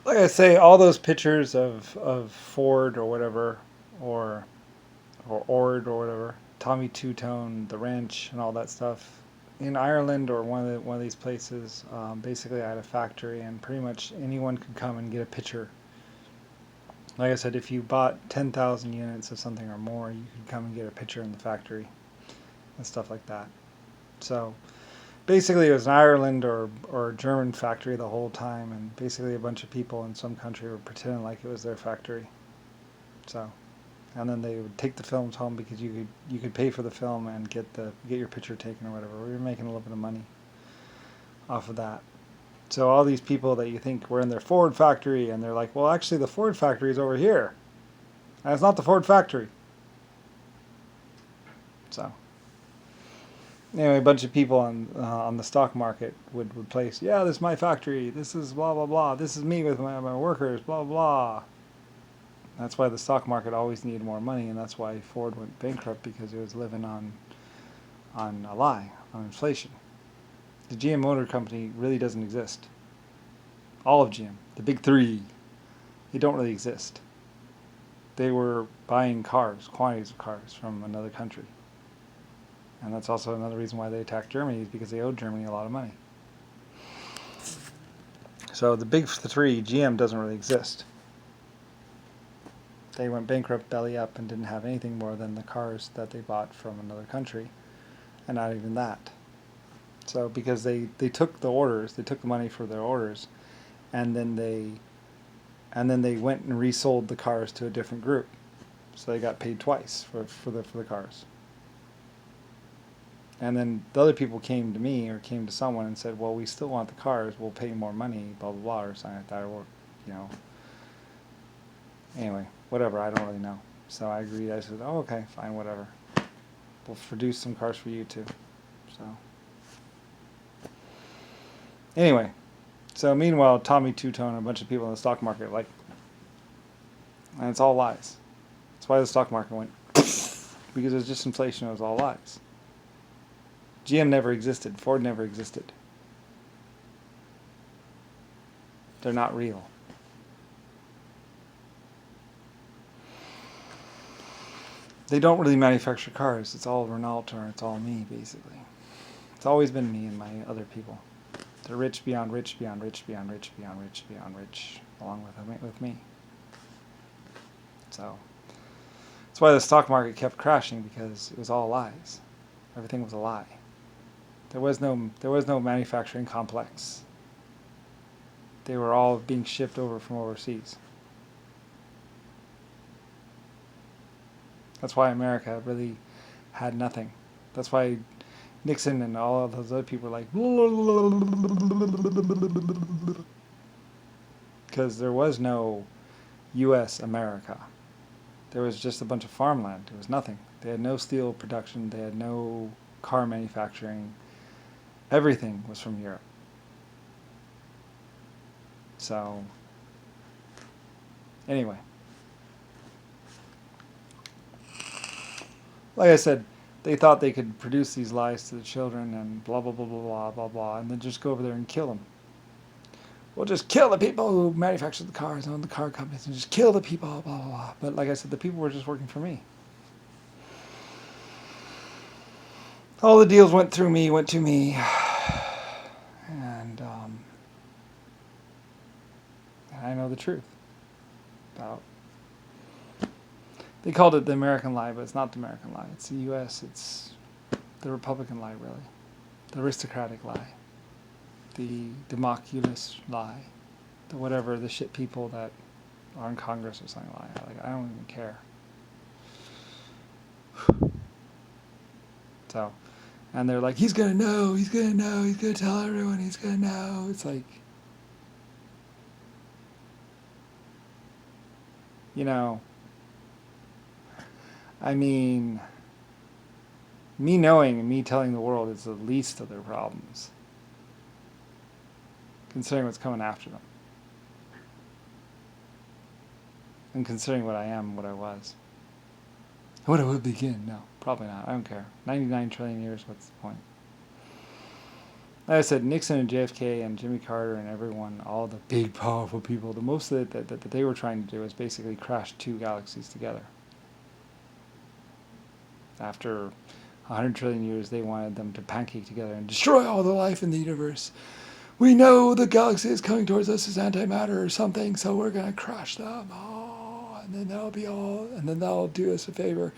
like I say, all those pictures of Ford or whatever, or Ord or whatever, Tommy Two Tone, the Wrench, and all that stuff. In Ireland or one of these places, basically I had a factory, and pretty much anyone could come and get a picture. Like I said, if you bought 10,000 units of something or more, you could come and get a picture in the factory and stuff like that. So basically, it was an Ireland or German factory the whole time, and basically a bunch of people in some country were pretending like it was their factory. So, and then they would take the films home because you could pay for the film and get your picture taken or whatever. We were making a little bit of money off of that. So all these people that you think were in their Ford factory, and they're like, well, actually, the Ford factory is over here, and it's not the Ford factory. So anyway, a bunch of people on the stock market would place, yeah, this is my factory, this is blah blah blah, this is me with my workers, blah blah. That's why the stock market always needed more money, and that's why Ford went bankrupt, because it was living on a lie, on inflation. The GM Motor Company really doesn't exist. All of GM, the big three, they don't really exist. They were buying cars, quantities of cars from another country. And that's also another reason why they attacked Germany, is because they owed Germany a lot of money. So the big three, GM doesn't really exist. They went bankrupt belly up and didn't have anything more than the cars that they bought from another country, and not even that. So because they took the orders, they took the money for their orders, and then they went and resold the cars to a different group. So they got paid twice for the cars. And then the other people came to me or came to someone and said, well, we still want the cars, we'll pay more money, blah blah blah, or something like that, or you know. Anyway, whatever, I don't really know. So I agreed. I said, oh, okay, fine, whatever. We'll produce some cars for you too. So anyway, so meanwhile, Tommy Two Tone and a bunch of people in the stock market, like, and it's all lies. That's why the stock market went, because it was just inflation, it was all lies. GM never existed. Ford never existed. They're not real. They don't really manufacture cars. It's all Renault, or it's all me, basically. It's always been me and my other people. They're rich beyond rich beyond rich beyond rich beyond rich beyond rich, along with me. So that's why the stock market kept crashing, because it was all lies. Everything was a lie. There was no manufacturing complex. They were all being shipped over from overseas. That's why America really had nothing. That's why Nixon and all of those other people were like, because there was no U.S. America. There was just a bunch of farmland. It was nothing. They had no steel production. They had no car manufacturing. Everything was from Europe. So, anyway. Like I said, they thought they could produce these lies to the children and blah, blah, blah, blah, blah, blah, blah, and then just go over there and kill them. We'll just kill the people who manufacture the cars and own the car companies, and just kill the people, blah, blah, blah. But like I said, the people were just working for me. All the deals went to me, and I know the truth about. They called it the American lie, but it's not the American lie. It's the U.S. It's the Republican lie, really. The aristocratic lie. The democulous lie. The whatever, the shit people that are in Congress or something lie. Like, I don't even care. So, and they're like, he's gonna know, he's gonna tell everyone, he's gonna know. It's like, you know, I mean, me knowing and me telling the world is the least of their problems, considering what's coming after them. And considering what I am, what I was. What I would begin? No, probably not. I don't care. 99 trillion years, what's the point? Like I said, Nixon and JFK and Jimmy Carter and everyone, all the big powerful people, the most of it that they were trying to do is basically crash two galaxies together. After 100 trillion years, they wanted them to pancake together and destroy all the life in the universe. We know the galaxy is coming towards us as antimatter or something, so we're going to crush them. Oh, and then that'll do us a favor.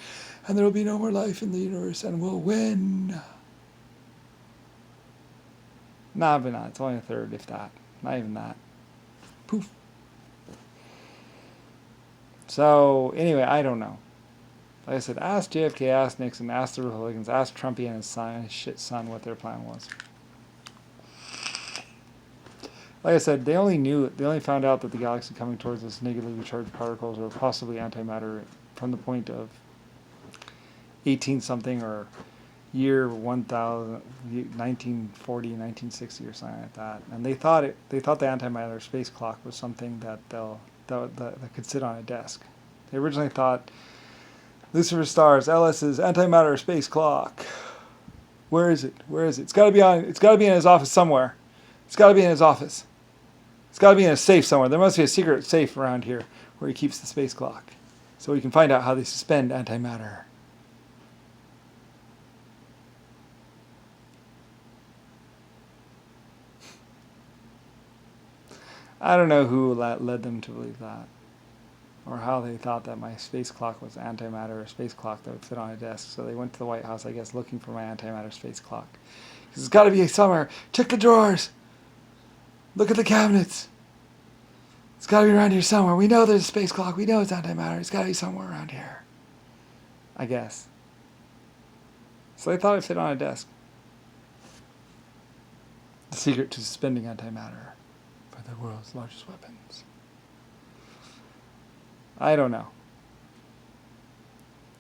And there'll be no more life in the universe, and we'll win. Nah, but not. It's only a third, if that. Not even that. Poof. So, anyway, I don't know. Like I said, ask JFK, ask Nixon, ask the Republicans, ask Trumpy and his shit son what their plan was. Like I said, they only found out that the galaxy coming towards us negatively charged particles or possibly antimatter from the point of 18 something or year 1000, 1940, 1960 or something like that. And they thought the antimatter space clock was something that could sit on a desk. They originally thought Lucifer Stars, LS's antimatter space clock. Where is it? It's got to be in his office somewhere. It's got to be in his office. It's got to be in a safe somewhere. There must be a secret safe around here where he keeps the space clock. So we can find out how they suspend antimatter. I don't know who led them to believe that. Or how they thought that my space clock was antimatter or space clock that would fit on a desk. So they went to the White House, I guess, looking for my antimatter space clock. Because it's got to be somewhere. Check the drawers. Look at the cabinets. It's got to be around here somewhere. We know there's a space clock. We know it's antimatter. It's got to be somewhere around here. I guess. So they thought it fit on a desk. The secret to suspending antimatter for the world's largest weapons. I don't know.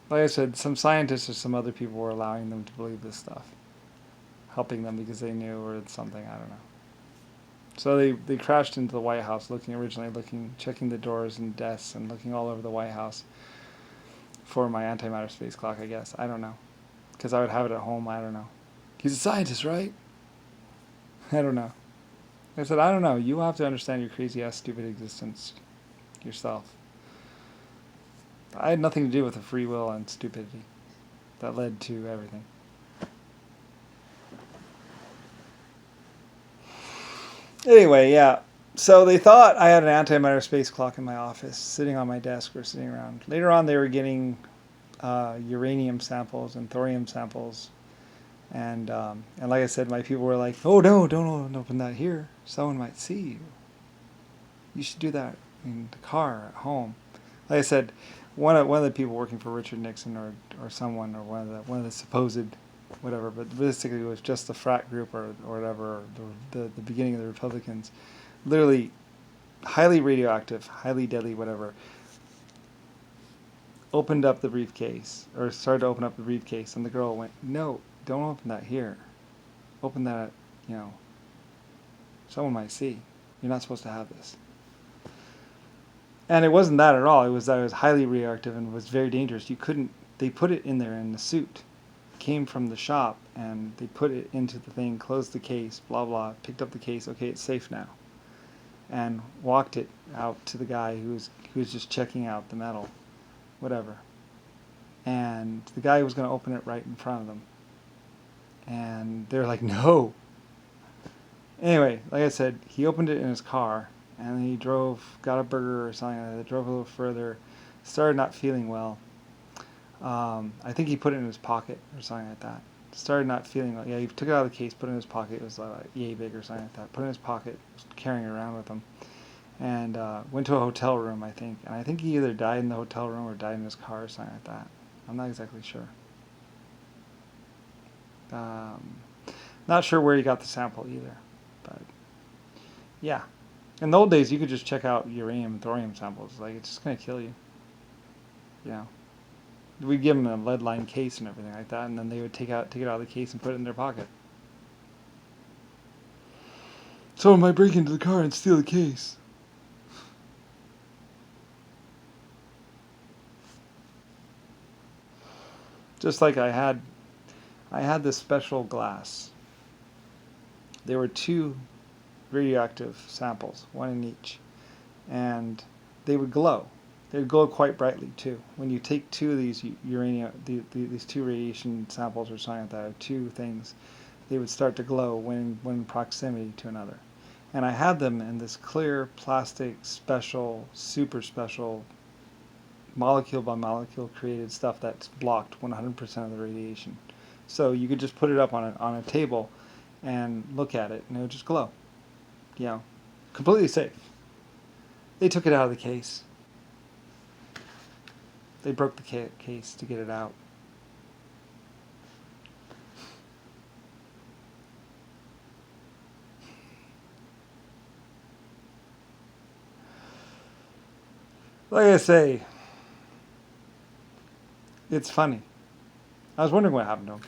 Like I said, some scientists or some other people were allowing them to believe this stuff. Helping them because they knew or something, I don't know. So they crashed into the White House checking the doors and desks and looking all over the White House for my antimatter space clock, I guess. I don't know. Because I would have it at home, I don't know. He's a scientist, right? I don't know. I said, I don't know. You have to understand your crazy-ass stupid existence yourself. I had nothing to do with the free will and stupidity that led to everything. Anyway, yeah. So they thought I had an antimatter space clock in my office, sitting on my desk or sitting around. Later on, they were getting uranium samples and thorium samples. And like I said, my people were like, oh, no, don't open that here. Someone might see you. You should do that in the car, at home. Like I said, one of the people working for Richard Nixon or someone or one of the supposed whatever, but basically it was just the frat group or whatever, or the beginning of the Republicans, literally highly radioactive, highly deadly, whatever, opened up the briefcase, or started to open up the briefcase, and the girl went, no, don't open that here. Open that, someone might see. You're not supposed to have this. And it wasn't that at all. It was that it was highly radioactive and was very dangerous. They put it in there in the suit. It came from the shop, and they put it into the thing, closed the case, blah, blah, picked up the case, okay, it's safe now. And walked it out to the guy who was just checking out the metal, whatever. And the guy was going to open it right in front of them. And they're like, no. Anyway, like I said, he opened it in his car, and he got a burger or something like that, drove a little further, started not feeling well. I think he put it in his pocket or something like that. Started not feeling well. Yeah, he took it out of the case, put it in his pocket. It was like yay big or something like that. Put it in his pocket, carrying it around with him. And went to a hotel room, I think. And I think he either died in the hotel room or died in his car or something like that. I'm not exactly sure. Not sure where he got the sample either. But, yeah. In the old days, you could just check out uranium and thorium samples. Like, it's just going to kill you. We'd give them a lead-lined case and everything like that, and then they would take it out of the case and put it in their pocket. Someone might break into the car and steal the case. Just like I had this special glass there were 2 radioactive samples, one in each, and they would glow. They would glow quite brightly too. When you take 2 of these uranium, these 2 radiation samples or something like that, or 2 things, they would start to glow when in proximity to another. And I had them in this clear plastic, special, super special, molecule by molecule created stuff that's blocked 100% of the radiation. So you could just put it up on a table and look at it, and it would just glow. You know, completely safe. They took it out of the case. They broke the case to get it out. Like I say, it's funny. I was wondering what happened to him.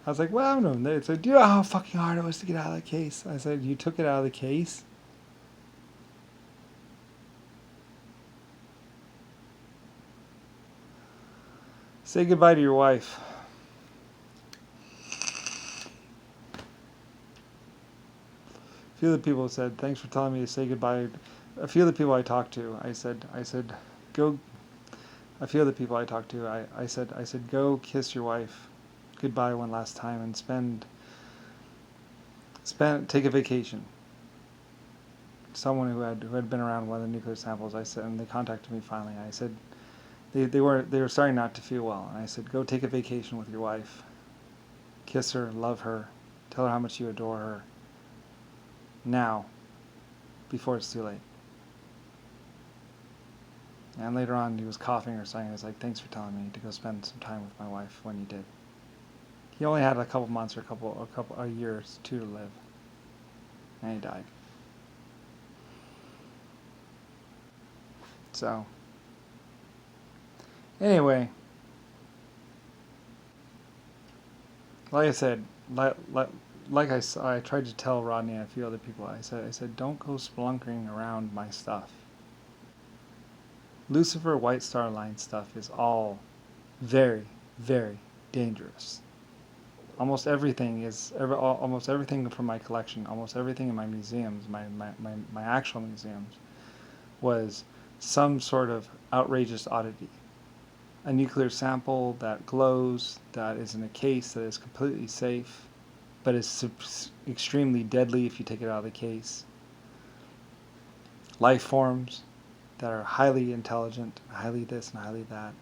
I was like, well, I don't know. They said, do you know how fucking hard it was to get out of the case? I said, you took it out of the case? Say goodbye to your wife. A few of the people said, thanks for telling me to say goodbye. A few of the people I talked to, I said, go. A few of the people I talked to, I said, go kiss your wife goodbye one last time and take a vacation. Someone who had been around one of the nuclear samples, I said, and they contacted me finally. I said, they were starting not to feel well, and I said, go take a vacation with your wife, kiss her, love her, tell her how much you adore her. Now, before it's too late. And later on, he was coughing or something. I was like, thanks for telling me to go spend some time with my wife when you did. He only had a couple months or a year or 2 to live. And he died. So, anyway, like I said, like I tried to tell Rodney and a few other people, I said, don't go splunkering around my stuff. Lucifer White Star Line stuff is all very, very dangerous. Almost everything from my collection, almost everything in my museums, my actual museums, was some sort of outrageous oddity. A nuclear sample that glows, that is in a case that is completely safe, but is extremely deadly if you take it out of the case. Life forms that are highly intelligent, highly this and highly that.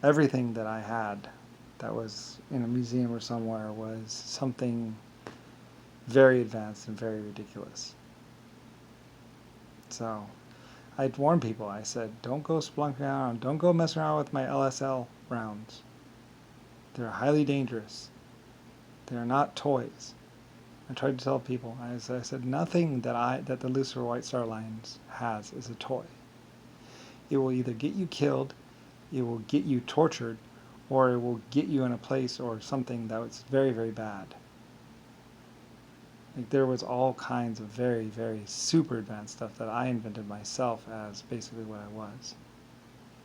Everything that I had that was in a museum or somewhere was something very advanced and very ridiculous. So I'd warn people. I said, don't go splunking around. Don't go messing around with my LSL rounds. They're highly dangerous. They're not toys. I tried to tell people. I said nothing that the Lucifer White Star Lines has is a toy. It will either get you killed, it will get you tortured, or it will get you in a place or something that was very, very bad. Like there was all kinds of very, very super advanced stuff that I invented myself as basically what I was.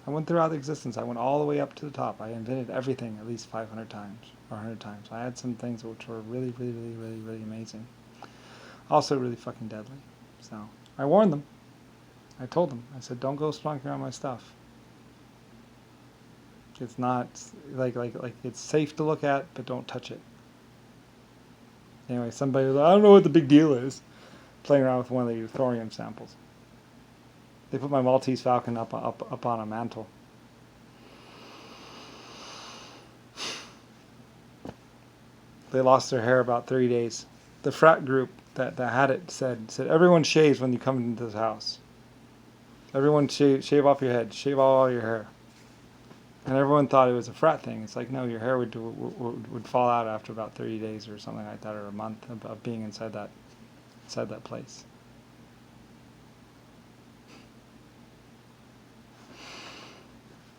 I went throughout existence. I went all the way up to the top. I invented everything at least 500 times or 100 times. I had some things which were really, really, really, really, really amazing. Also really fucking deadly. So I warned them. I told them. I said, don't go splunking around my stuff. It's not like it's safe to look at, but don't touch it. Anyway, somebody was like, I don't know what the big deal is, playing around with one of the thorium samples. They put my Maltese Falcon up on a mantle. They lost their hair about 3 days. The frat group that had it said everyone shaves when you come into this house. Everyone shave off your head, shave all your hair. And everyone thought it was a frat thing. It's like, no, your hair would fall out after about 30 days or something like that, or a month of being inside that place.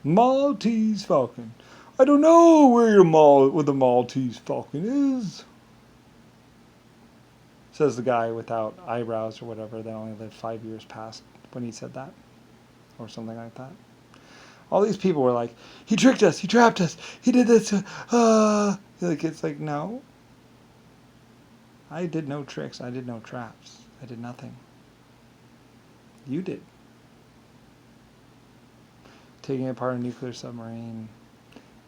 Maltese Falcon. I don't know where the Maltese Falcon is, says the guy without eyebrows or whatever that only lived 5 years past when he said that, or something like that. All these people were like, he tricked us, he trapped us, he did this, like, it's like, no. I did no tricks. I did no traps. I did nothing. You did. Taking apart a nuclear submarine,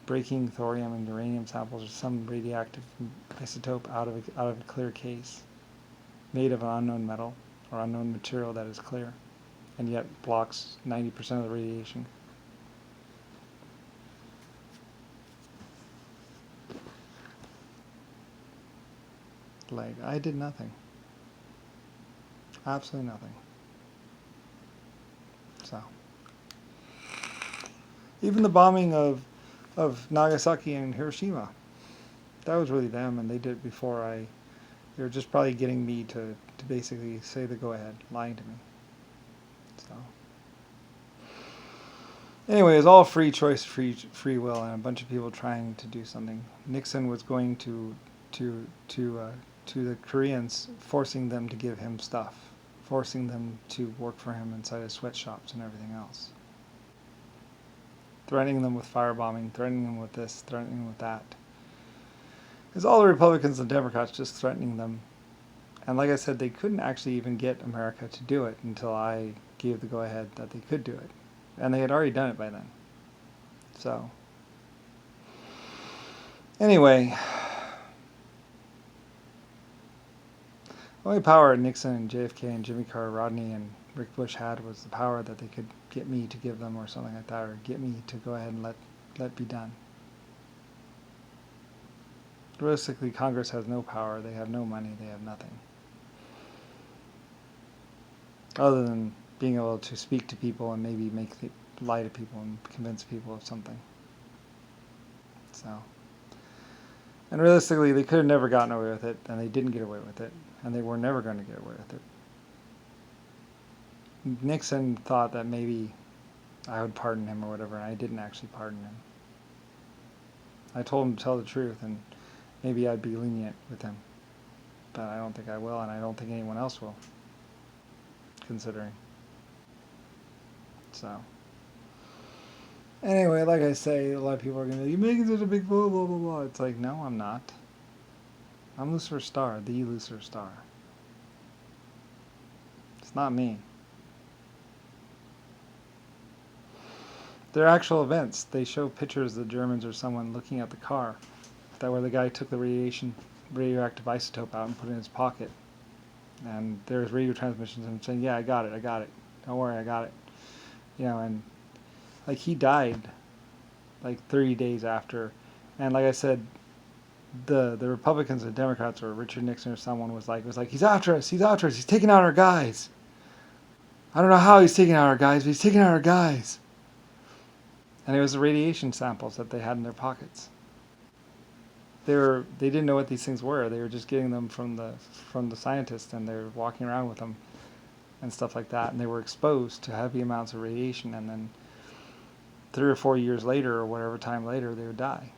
breaking thorium and uranium samples or some radioactive isotope out of a clear case, made of an unknown metal or unknown material that is clear, and yet blocks 90% of the radiation. Like, I did nothing. Absolutely nothing. So, even the bombing of Nagasaki and Hiroshima, that was really them, and they did it before they were just probably getting me to basically say the go-ahead, lying to me. So, anyway, it's all free choice, free will, and a bunch of people trying to do something. Nixon was going to the Koreans, forcing them to give him stuff, forcing them to work for him inside his sweatshops and everything else. Threatening them with firebombing, threatening them with this, threatening them with that. It's all the Republicans and Democrats just threatening them. And like I said, they couldn't actually even get America to do it until I gave the go-ahead that they could do it. And they had already done it by then. So, anyway, the only power Nixon and JFK and Jimmy Carter, Rodney and Rick Bush had was the power that they could get me to give them or something like that, or get me to go ahead and let be done. Realistically, Congress has no power, they have no money, they have nothing. Other than being able to speak to people and maybe lie to people and convince people of something. So, and realistically, they could have never gotten away with it, and they didn't get away with it, and they were never going to get away with it. Nixon thought that maybe I would pardon him or whatever, and I didn't actually pardon him. I told him to tell the truth, and maybe I'd be lenient with him. But I don't think I will, and I don't think anyone else will, considering. So, anyway, like I say, a lot of people are going to be, you're making such a big blah, blah, blah, blah. It's like, no, I'm not. I'm Lucifer Star, the Lucifer Star. It's not me. They're actual events. They show pictures of the Germans or someone looking at the car, that where the guy took the radioactive isotope out and put it in his pocket. And there's radio transmissions of him saying, yeah, I got it. Don't worry, I got it. You know, and like he died like 30 days after. And like I said, the Republicans and Democrats or Richard Nixon or someone was like, he's after us, he's taking out our guys. I don't know how he's taking out our guys, but he's taking out our guys. And it was the radiation samples that they had in their pockets. They didn't know what these things were. They were just getting them from the scientists, and they were walking around with them and stuff like that. And they were exposed to heavy amounts of radiation, and then 3 or 4 years later, or whatever time later, they would die.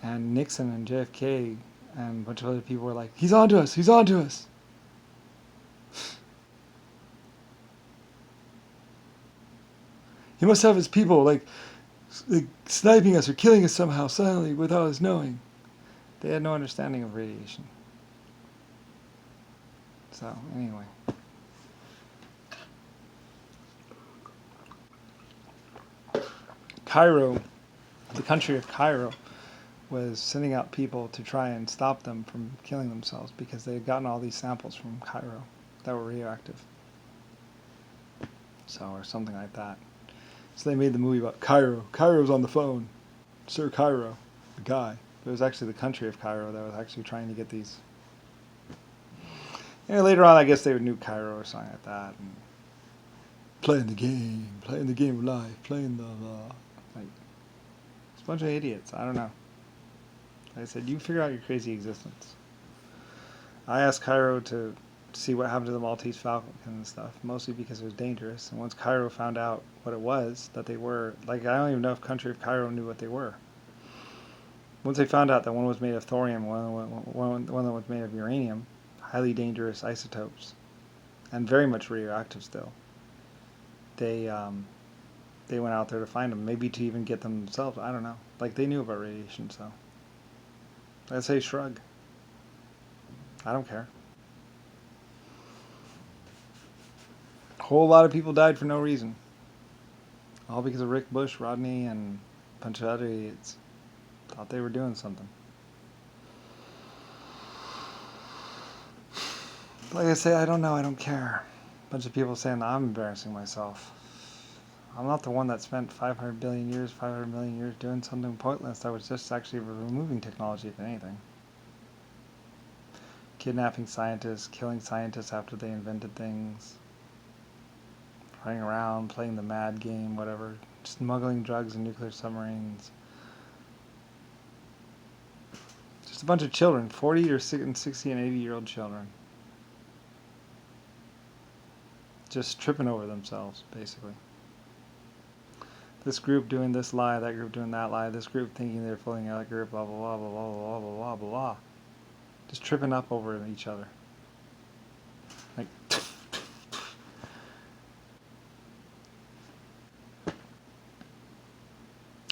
And Nixon and JFK and a bunch of other people were like, he's onto us, he's onto us. He must have his people like sniping us or killing us somehow silently without us knowing. They had no understanding of radiation. So, anyway. Cairo, the country of Cairo, was sending out people to try and stop them from killing themselves because they had gotten all these samples from Cairo that were radioactive. So, or something like that. So they made the movie about Cairo. Cairo's on the phone. Sir Cairo, the guy. But it was actually the country of Cairo that was actually trying to get these. And later on, I guess they would nuke Cairo or something like that. And playing the game of life, playing the like, it's a bunch of idiots. I don't know. Like I said, you figure out your crazy existence. I asked Cairo to see what happened to the Maltese Falcon and stuff, mostly because it was dangerous. And once Cairo found out what it was, that they were, like, I don't even know if country of Cairo knew what they were. Once they found out that one was made of thorium, one that was made of uranium, highly dangerous isotopes, and very much radioactive still, they went out there to find them, maybe to even get them themselves. I don't know. Like, they knew about radiation, so I say shrug. I don't care. A whole lot of people died for no reason. All because of Rick Bush, Rodney, and a bunch of other idiots. Thought they were doing something. Like I say, I don't know, I don't care. A bunch of people saying that I'm embarrassing myself. I'm not the one that spent 500 billion years, 500 million years doing something pointless. I was just actually removing technology, if anything. Kidnapping scientists, killing scientists after they invented things. Running around, playing the mad game, whatever. Smuggling drugs and nuclear submarines. Just a bunch of children, 40 or 60 and 80-year-old children. Just tripping over themselves, basically. This group doing this lie, that group doing that lie, this group thinking they're fooling the other group, blah, blah, blah, blah, blah, blah, blah, blah, blah, blah. Just tripping up over each other. Like,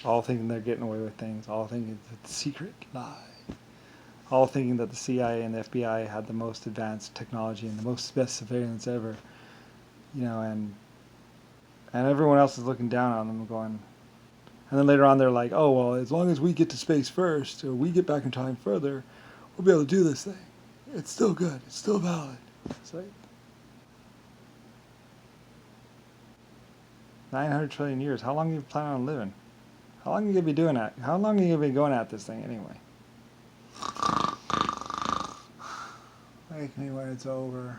all thinking they're getting away with things, all thinking it's a secret lie. All thinking that the CIA and the FBI had the most advanced technology and the most best surveillance ever. You know, and everyone else is looking down on them going, and then later on they're like, oh, well, as long as we get to space first, or we get back in time further, we'll be able to do this thing. It's still good. It's still valid. It's like 900 trillion years. How long do you plan on living? How long are you going to be doing that? How long are you going to be going at this thing anyway? Wake me when it's over.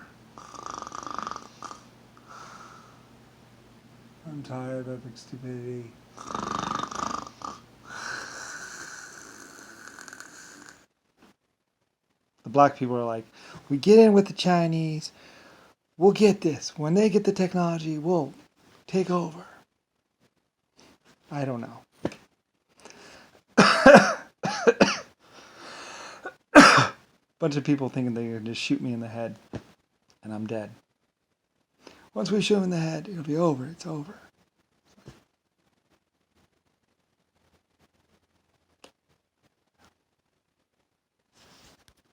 I'm tired of stupidity. The black people are like, we get in with the Chinese, we'll get this. When they get the technology, we'll take over. I don't know. Bunch of people thinking they can just shoot me in the head, and I'm dead. Once we shoot him in the head, it'll be over. It's over.